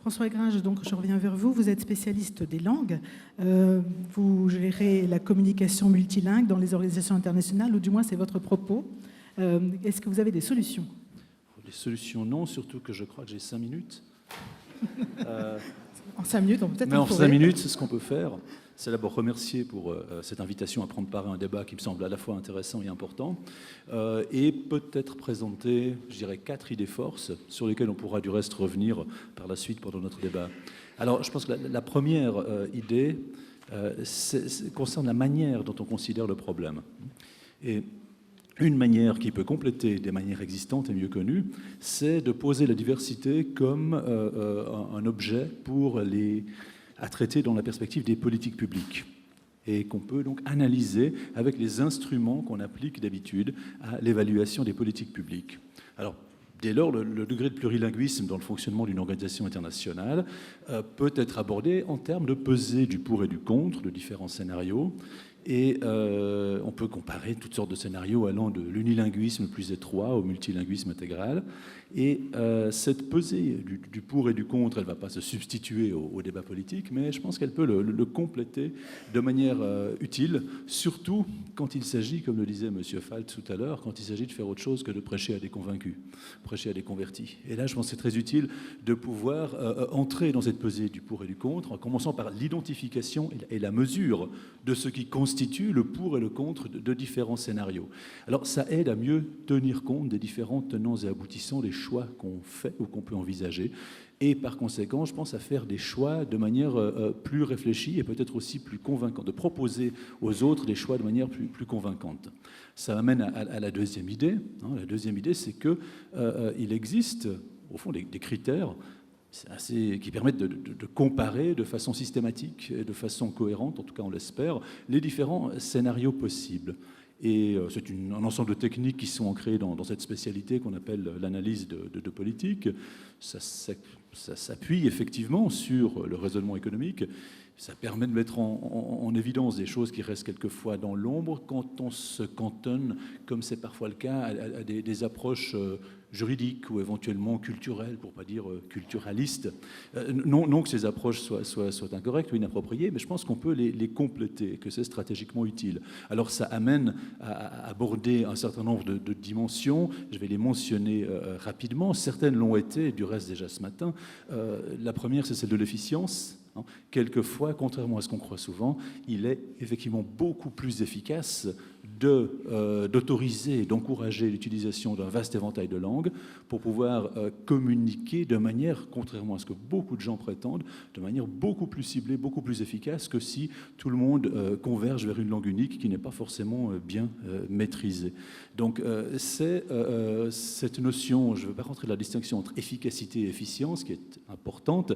François Gringe, donc je reviens vers vous. Vous êtes spécialiste des langues. Vous gérez la communication multilingue dans les organisations internationales, ou du moins c'est votre propos. Est-ce que vous avez des solutions? Des solutions, non, surtout que je crois que j'ai 5 minutes. En 5 minutes, on peut peut-être Mais en trouver. 5 minutes, ce qu'on peut faire, c'est d'abord remercier pour cette invitation à prendre part à un débat qui me semble à la fois intéressant et important, et peut-être présenter, je dirais, 4 idées forces sur lesquelles on pourra du reste revenir par la suite pendant notre débat. Alors, je pense que la première idée concerne la manière dont on considère le problème. Et une manière qui peut compléter des manières existantes et mieux connues, c'est de poser la diversité comme un objet à traiter dans la perspective des politiques publiques et qu'on peut donc analyser avec les instruments qu'on applique d'habitude à l'évaluation des politiques publiques. Alors, dès lors, le degré de plurilinguisme dans le fonctionnement d'une organisation internationale peut être abordé en termes de pesée du pour et du contre de différents scénarios. Et on peut comparer toutes sortes de scénarios allant de l'unilinguisme plus étroit au multilinguisme intégral. Et cette pesée du pour et du contre, elle ne va pas se substituer au débat politique, mais je pense qu'elle peut le compléter de manière utile, surtout quand il s'agit, comme le disait M. Falt tout à l'heure, quand il s'agit de faire autre chose que de prêcher à des convaincus, prêcher à des convertis. Et là, je pense que c'est très utile de pouvoir entrer dans cette pesée du pour et du contre, en commençant par l'identification et la mesure de ce qui constitue le pour et le contre de différents scénarios. Alors, ça aide à mieux tenir compte des différents tenants et aboutissants des choix qu'on fait ou qu'on peut envisager. Et par conséquent, je pense à faire des choix de manière plus réfléchie et peut-être aussi plus convaincante, de proposer aux autres des choix de manière plus convaincante. Ça amène à la deuxième idée. La deuxième idée, c'est qu'il existe, au fond, des critères qui permettent de comparer de façon systématique et de façon cohérente, en tout cas on l'espère, les différents scénarios possibles. Et c'est un ensemble de techniques qui sont ancrées dans cette spécialité qu'on appelle l'analyse de politique. Ça s'appuie effectivement sur le raisonnement économique. Ça permet de mettre en évidence des choses qui restent quelquefois dans l'ombre quand on se cantonne, comme c'est parfois le cas, à des approches juridiques ou éventuellement culturelles, pour ne pas dire culturalistes. Non que ces approches soient incorrectes ou inappropriées, mais je pense qu'on peut les compléter, que c'est stratégiquement utile. Alors ça amène à aborder un certain nombre de dimensions. Je vais les mentionner rapidement. Certaines l'ont été, du reste déjà ce matin. La première, c'est celle de l'efficience. Quelquefois, contrairement à ce qu'on croit souvent, il est effectivement beaucoup plus efficace d'autoriser, d'encourager l'utilisation d'un vaste éventail de langues pour pouvoir communiquer de manière, contrairement à ce que beaucoup de gens prétendent, de manière beaucoup plus ciblée, beaucoup plus efficace que si tout le monde converge vers une langue unique qui n'est pas forcément bien maîtrisée. Donc c'est cette notion, je ne veux pas rentrer dans la distinction entre efficacité et efficience, qui est importante,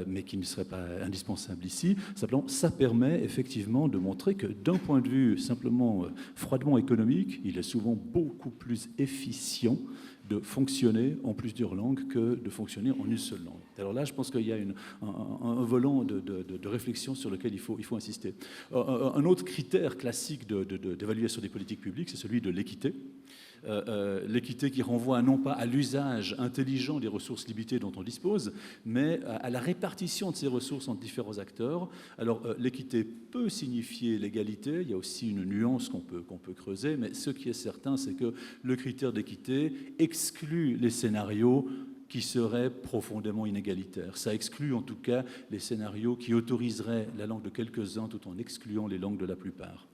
mais qui ne serait pas indispensable ici. Simplement, ça permet effectivement de montrer que d'un point de vue simplement froidement économique, il est souvent beaucoup plus efficient de fonctionner en plusieurs langues que de fonctionner en une seule langue. Alors là, je pense qu'il y a un volant de réflexion sur lequel il faut insister. Un autre critère classique d'évaluation des politiques publiques, c'est celui de l'équité. L'équité qui renvoie non pas à l'usage intelligent des ressources limitées dont on dispose, mais à la répartition de ces ressources entre différents acteurs. Alors l'équité peut signifier l'égalité, il y a aussi une nuance qu'on peut creuser, mais ce qui est certain, c'est que le critère d'équité exclut les scénarios qui seraient profondément inégalitaires. Ça exclut en tout cas les scénarios qui autoriseraient la langue de quelques-uns tout en excluant les langues de la plupart.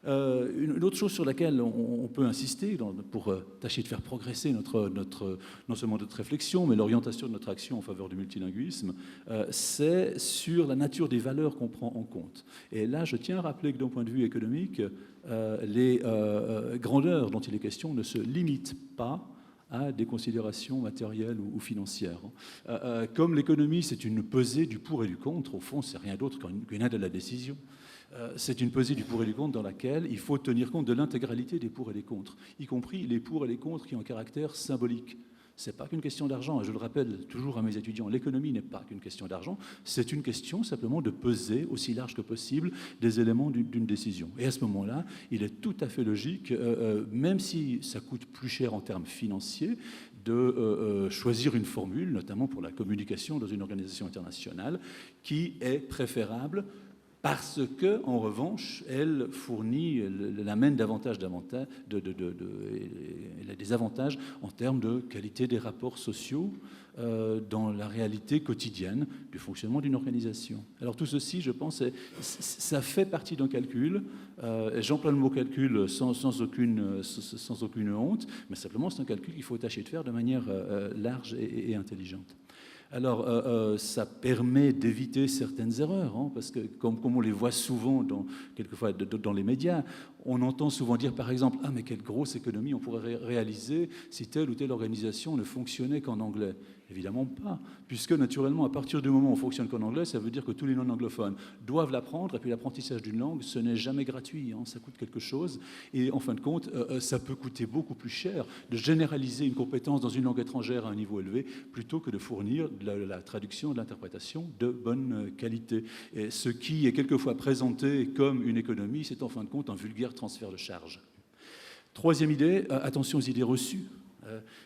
Une autre chose sur laquelle on peut insister pour tâcher de faire progresser non seulement notre réflexion, mais l'orientation de notre action en faveur du multilinguisme, c'est sur la nature des valeurs qu'on prend en compte. Et là, je tiens à rappeler que d'un point de vue économique, les grandeurs dont il est question ne se limitent pas à des considérations matérielles ou financières. Comme l'économie, c'est une pesée du pour et du contre, au fond, c'est rien d'autre qu'une aide à la décision. C'est une pesée du pour et du contre dans laquelle il faut tenir compte de l'intégralité des pour et des contre, y compris les pour et les contre qui ont un caractère symbolique. Ce n'est pas qu'une question d'argent. Et je le rappelle toujours à mes étudiants, l'économie n'est pas qu'une question d'argent. C'est une question simplement de peser aussi large que possible des éléments d'une décision. Et à ce moment-là, il est tout à fait logique, même si ça coûte plus cher en termes financiers, de choisir une formule, notamment pour la communication dans une organisation internationale, qui est préférable parce que, en revanche, elle fournit, elle amène davantage des avantages en termes de qualité des rapports sociaux dans la réalité quotidienne du fonctionnement d'une organisation. Alors tout ceci, je pense, ça fait partie d'un calcul. J'emploie le mot calcul sans aucune honte, mais simplement c'est un calcul qu'il faut tâcher de faire de manière large et intelligente. Alors, ça permet d'éviter certaines erreurs, hein, parce que comme on les voit souvent, quelquefois dans les médias, on entend souvent dire, par exemple, « Ah, mais quelle grosse économie on pourrait réaliser si telle ou telle organisation ne fonctionnait qu'en anglais ». Évidemment pas, puisque naturellement, à partir du moment où on fonctionne qu'en anglais, ça veut dire que tous les non-anglophones doivent l'apprendre, et puis l'apprentissage d'une langue, ce n'est jamais gratuit, hein, ça coûte quelque chose, et en fin de compte, ça peut coûter beaucoup plus cher de généraliser une compétence dans une langue étrangère à un niveau élevé, plutôt que de fournir de la traduction, de l'interprétation de bonne qualité. Et ce qui est quelquefois présenté comme une économie, c'est en fin de compte un vulgaire transfert de charge. Troisième idée, attention aux idées reçues.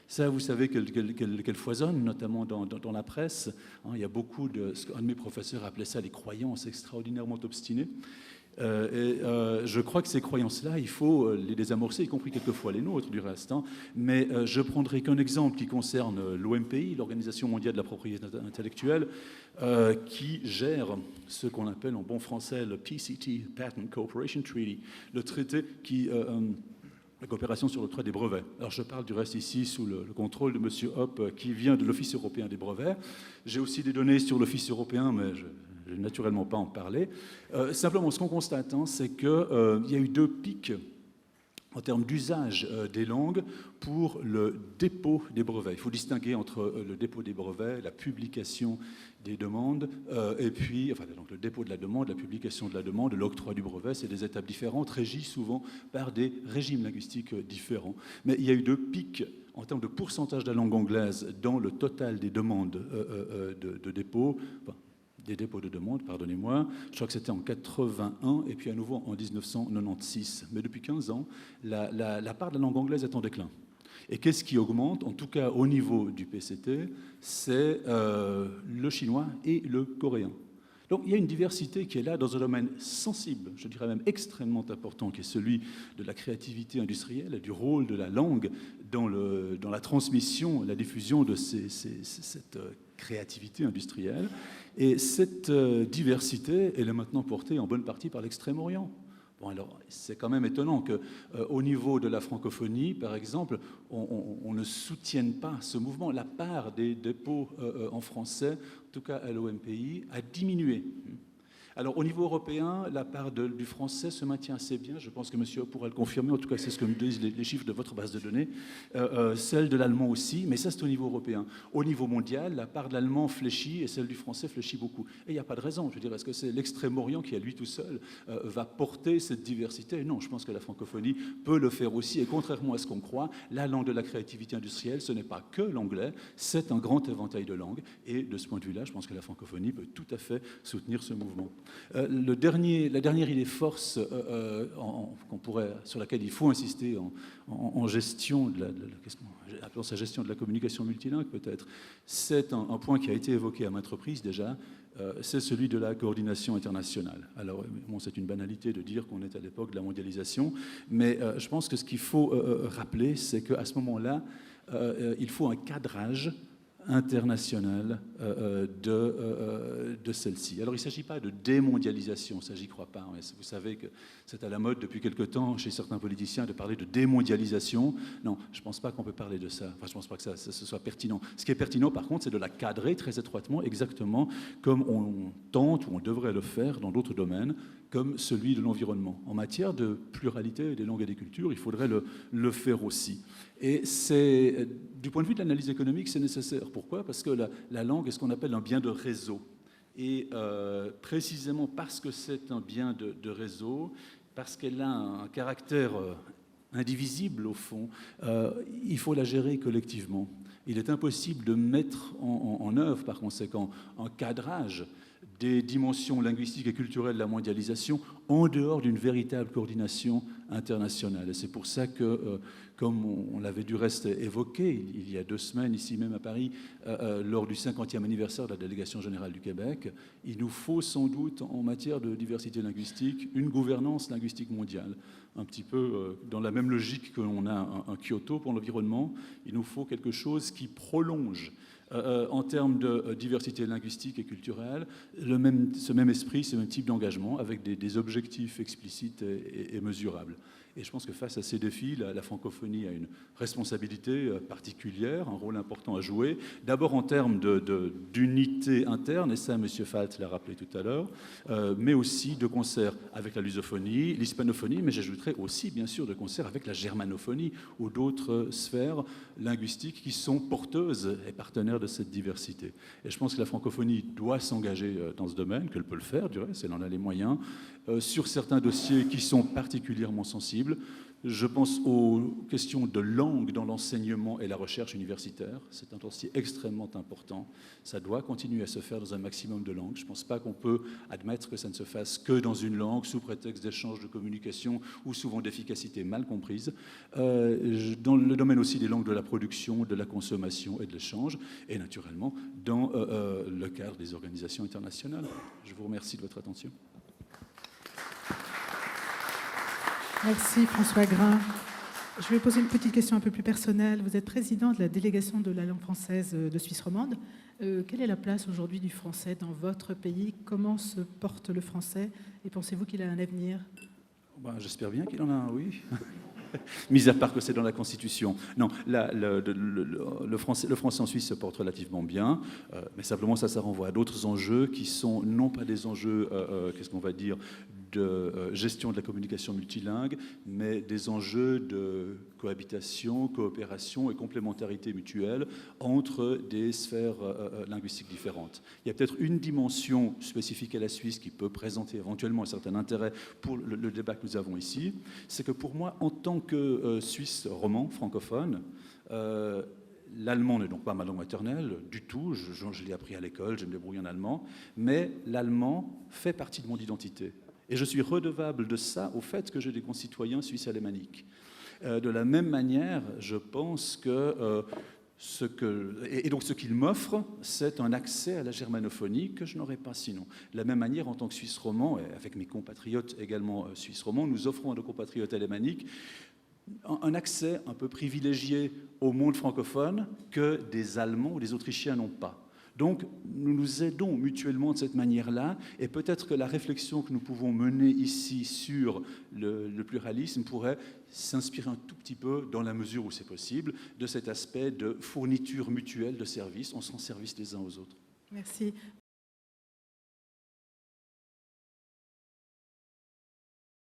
Ça, vous savez qu'elle foisonne, notamment dans la presse. Hein, il y a beaucoup un de mes professeurs appelait ça les croyances extraordinairement obstinées. Je crois que ces croyances-là, il faut les désamorcer, y compris quelquefois les nôtres du reste. Hein. Mais je prendrai qu'un exemple qui concerne l'OMPI, l'Organisation mondiale de la propriété intellectuelle, qui gère ce qu'on appelle en bon français le PCT, Patent Cooperation Treaty, le traité qui... la coopération sur l'octroi des brevets. Alors je parle du reste ici sous le contrôle de M. Hoppe qui vient de l'Office européen des brevets. J'ai aussi des données sur l'Office européen, mais je ne vais naturellement pas en parler. Simplement, ce qu'on constate, hein, c'est qu'il y a eu 2 pics en termes d'usage des langues pour le dépôt des brevets. Il faut distinguer entre le dépôt des brevets, la publication des demandes, et puis donc le dépôt de la demande, la publication de la demande, l'octroi du brevet, c'est des étapes différentes, régies souvent par des régimes linguistiques différents. Mais il y a eu 2 pics en termes de pourcentage de la langue anglaise dans le total des demandes de dépôt, des dépôts de demande, pardonnez-moi. Je crois que c'était en 81 et puis à nouveau en 1996. Mais depuis 15 ans, la part de la langue anglaise est en déclin. Et qu'est-ce qui augmente, en tout cas au niveau du PCT, c'est le chinois et le coréen. Donc il y a une diversité qui est là dans un domaine sensible, je dirais même extrêmement important, qui est celui de la créativité industrielle et du rôle de la langue dans la transmission, la diffusion de cette créativité industrielle. Et cette diversité, elle est maintenant portée en bonne partie par l'Extrême-Orient. Bon, alors, c'est quand même étonnant qu'au niveau de la francophonie, par exemple, on ne soutienne pas ce mouvement. La part des dépôts en français, en tout cas à l'OMPI, a diminué. Alors, au niveau européen, la part du français se maintient assez bien. Je pense que monsieur pourra le confirmer. En tout cas, c'est ce que me disent les chiffres de votre base de données. Celle de l'allemand aussi, mais ça, c'est au niveau européen. Au niveau mondial, la part de l'allemand fléchit et celle du français fléchit beaucoup. Et il n'y a pas de raison. Je veux dire, est-ce que c'est l'Extrême-Orient qui, à lui tout seul, va porter cette diversité? Non, je pense que la francophonie peut le faire aussi. Et contrairement à ce qu'on croit, la langue de la créativité industrielle, ce n'est pas que l'anglais, c'est un grand éventail de langues. Et de ce point de vue-là, je pense que la francophonie peut tout à fait soutenir ce mouvement. La dernière idée force sur laquelle il faut insister en gestion appelons ça gestion de la communication multilingue peut-être, c'est un point qui a été évoqué à maintes reprises déjà, c'est celui de la coordination internationale. Alors bon, c'est une banalité de dire qu'on est à l'époque de la mondialisation, mais je pense que ce qu'il faut rappeler, c'est qu'à ce moment-là, il faut un cadrage internationale de celle-ci. Alors il ne s'agit pas de démondialisation, ça j'y crois pas. Vous savez que c'est à la mode depuis quelque temps chez certains politiciens de parler de démondialisation. Non, je ne pense pas qu'on peut parler de ça. Enfin, je ne pense pas que ça soit pertinent. Ce qui est pertinent par contre, c'est de la cadrer très étroitement, exactement comme on tente ou on devrait le faire dans d'autres domaines, comme celui de l'environnement. En matière de pluralité des langues et des cultures, il faudrait le faire aussi. Et c'est, du point de vue de l'analyse économique, c'est nécessaire. Pourquoi? Parce que la langue est ce qu'on appelle un bien de réseau. Et précisément parce que c'est un bien de réseau, parce qu'elle a un caractère indivisible au fond, il faut la gérer collectivement. Il est impossible de mettre en œuvre, par conséquent, un cadrage des dimensions linguistiques et culturelles de la mondialisation en dehors d'une véritable coordination internationale. Et c'est pour ça que, comme on l'avait du reste évoqué il y a 2 semaines, ici même à Paris, lors du 50e anniversaire de la délégation générale du Québec, il nous faut sans doute, en matière de diversité linguistique, une gouvernance linguistique mondiale. Un petit peu dans la même logique que l'on a un Kyoto pour l'environnement, il nous faut quelque chose qui prolonge en termes de diversité linguistique et culturelle, ce même esprit, ce même type d'engagement, avec des objectifs explicites et mesurables. Et je pense que face à ces défis, la francophonie a une responsabilité particulière, un rôle important à jouer, d'abord en termes d'unité interne, et ça M. Falt l'a rappelé tout à l'heure, mais aussi de concert avec la lusophonie, l'hispanophonie, mais j'ajouterais aussi bien sûr de concert avec la germanophonie ou d'autres sphères linguistiques qui sont porteuses et partenaires de cette diversité. Et je pense que la francophonie doit s'engager dans ce domaine, qu'elle peut le faire du reste, elle en a les moyens, sur certains dossiers qui sont particulièrement sensibles. Je pense aux questions de langue dans l'enseignement et la recherche universitaire. C'est un dossier extrêmement important. Ça doit continuer à se faire dans un maximum de langues. Je ne pense pas qu'on peut admettre que ça ne se fasse que dans une langue, sous prétexte d'échange de communication ou souvent d'efficacité mal comprise. Dans le domaine aussi des langues de la production, de la consommation et de l'échange, et naturellement dans le cadre des organisations internationales. Je vous remercie de votre attention. Merci François Grain. Je vais poser une petite question un peu plus personnelle. Vous êtes président de la délégation de la langue française de Suisse romande. Quelle est la place aujourd'hui du français dans votre pays? Comment se porte le français? Et pensez-vous qu'il a un avenir? J'espère bien qu'il en a un, oui. Mis à part que c'est dans la Constitution. Non, le français en Suisse se porte relativement bien, mais simplement ça renvoie à d'autres enjeux qui sont non pas des enjeux, qu'est-ce qu'on va dire, de gestion de la communication multilingue, mais des enjeux de cohabitation, coopération et complémentarité mutuelle entre des sphères linguistiques différentes. Il y a peut-être une dimension spécifique à la Suisse qui peut présenter éventuellement un certain intérêt pour le débat que nous avons ici, c'est que pour moi, en tant que Suisse roman, francophone, l'allemand n'est donc pas ma langue maternelle du tout, je l'ai appris à l'école, je me débrouille en allemand, mais l'allemand fait partie de mon identité. Et je suis redevable de ça au fait que j'ai des concitoyens suisses alémaniques. De la même manière, je pense que ce qu'il m'offre, c'est un accès à la germanophonie que je n'aurais pas sinon. De la même manière, en tant que Suisse roman, et avec mes compatriotes également suisses romans, nous offrons à nos compatriotes alémaniques un accès un peu privilégié au monde francophone que des Allemands ou des Autrichiens n'ont pas. Donc, nous nous aidons mutuellement de cette manière-là, et peut-être que la réflexion que nous pouvons mener ici sur le pluralisme pourrait s'inspirer un tout petit peu, dans la mesure où c'est possible, de cet aspect de fourniture mutuelle de services. On se rend service les uns aux autres. Merci.